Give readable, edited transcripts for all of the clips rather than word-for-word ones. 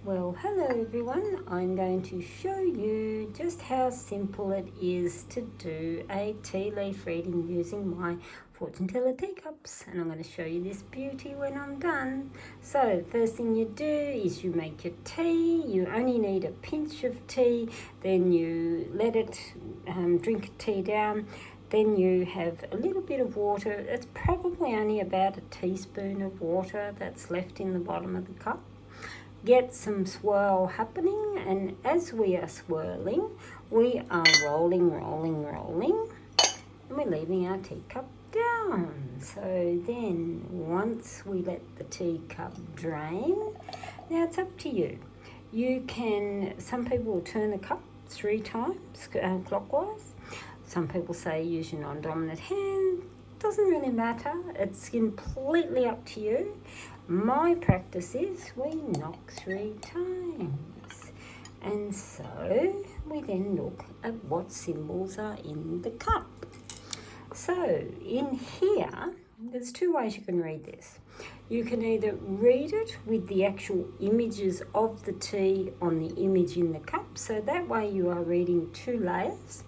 Well, hello everyone. I'm going to show you just how simple it is to do a tea leaf reading using my fortune teller teacups, and I'm going to show you this beauty when I'm done. So first thing you do is you make your tea. You only need a pinch of tea, then you let it drink tea down. Then you have a little bit of water. It's probably only about a teaspoon of water that's left in the bottom of the cup. Get some swirl happening, and as we are swirling, we are rolling, and we're leaving our teacup down. So then once we let the teacup drain, now it's up to you. You can, some people will turn the cup 3 times clockwise. Some people say use your non-dominant hand. Doesn't really matter. It's completely up to you. My practice is we knock 3 times. And so we then look at what symbols are in the cup. So in here, there's 2 ways you can read this. You can either read it with the actual images of the tea on the image in the cup. So that way you are reading 2 layers.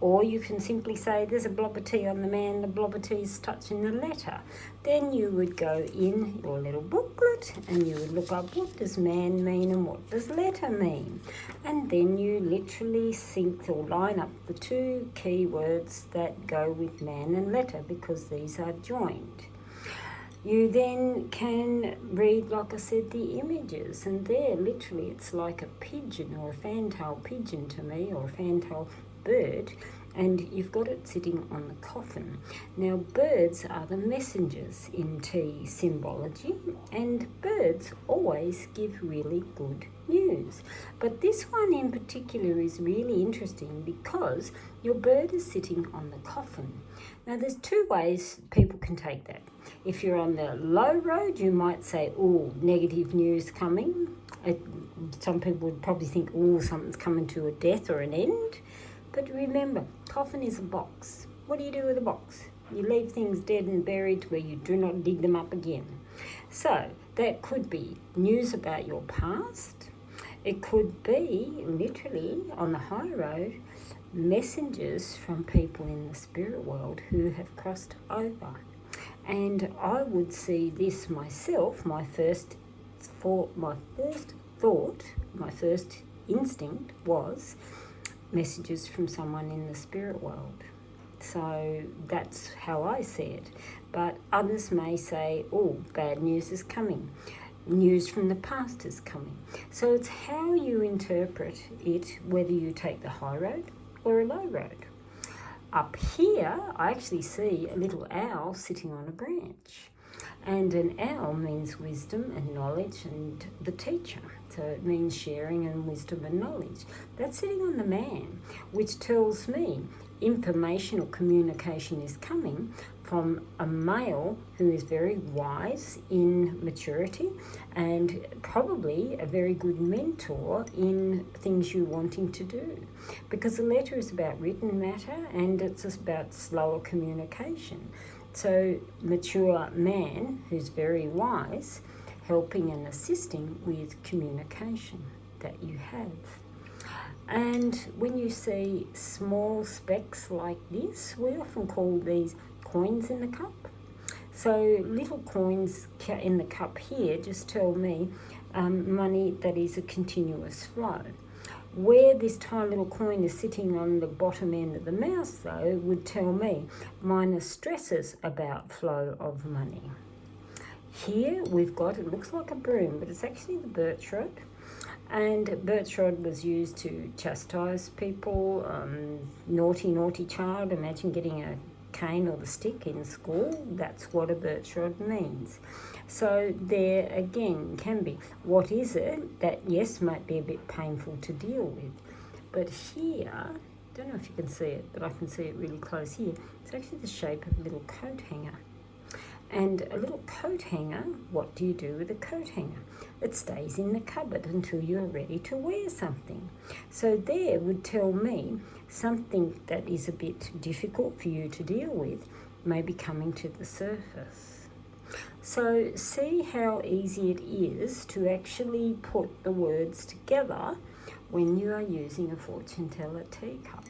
Or you can simply say there's a blob of tea on the man, the blob of tea is touching the letter. Then you would go in your little booklet and you would look up what does man mean and what does letter mean. And then you literally sync or line up the 2 key words that go with man and letter because these are joined. You then can read, like I said, the images, and there literally it's like a pigeon or a fantail pigeon to me, or a fantail bird, and you've got it sitting on the coffin. Now birds are the messengers in tea symbology, and birds always give really good news. But this one in particular is really interesting because your bird is sitting on the coffin. Now there's 2 ways people can take that. If you're on the low road, you might say, oh, negative news coming. Some people would probably think, oh, something's coming to a death or an end. But remember, coffin is a box. What do you do with a box? You leave things dead and buried where you do not dig them up again. So that could be news about your past. It could be, literally, on the high road, messengers from people in the spirit world who have crossed over. And I would see this myself, my first instinct was messages from someone in the spirit world. So that's how I see it. But others may say, oh, bad news is coming. News from the past is coming. So it's how you interpret it, whether you take the high road or a low road. Up here, I actually see a little owl sitting on a branch. And an owl means wisdom and knowledge and the teacher. So it means sharing and wisdom and knowledge. That's sitting on the man, which tells me information or communication is coming from a male who is very wise in maturity and probably a very good mentor in things you're wanting to do. Because the letter is about written matter and it's about slower communication. So mature man who's very wise, helping and assisting with communication that you have. And when you see small specks like this, we often call these coins in the cup. So little coins in the cup here just tell me money that is a continuous flow. Where this tiny little coin is sitting on the bottom end of the mouse, though, would tell me minor stresses about flow of money. Here we've got, it looks like a broom, but it's actually the birch rod. And birch rod was used to chastise people, naughty child. Imagine getting a cane or the stick in school. That's what a birch rod means. So there again can be, what is it that yes might be a bit painful to deal with. But here, don't know if you can see it, but I can see it really close here. It's actually the shape of a little coat hanger. And a little coat hanger, what do you do with a coat hanger? It stays in the cupboard until you're ready to wear something. So there would tell me something that is a bit difficult for you to deal with may be coming to the surface. So see how easy it is to actually put the words together when you are using a fortune teller teacup.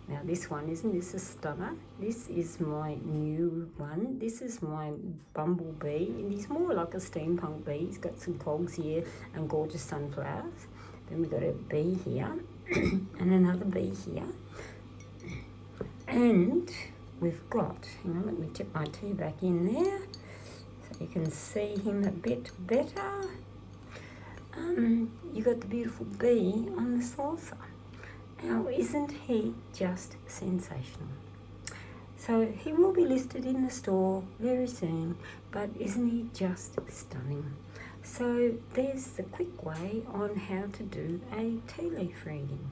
Now this one, isn't this a stunner? This is my new one. This is my bumblebee, and he's more like a steampunk bee. He's got some cogs here and gorgeous sunflowers. Then we've got a bee here and another bee here. And we've got, hang on, let me tip my tea back in there so you can see him a bit better. You got the beautiful bee on the saucer. Now, isn't he just sensational? So he will be listed in the store very soon, but isn't he just stunning? So there's the quick way on how to do a tea leaf reading.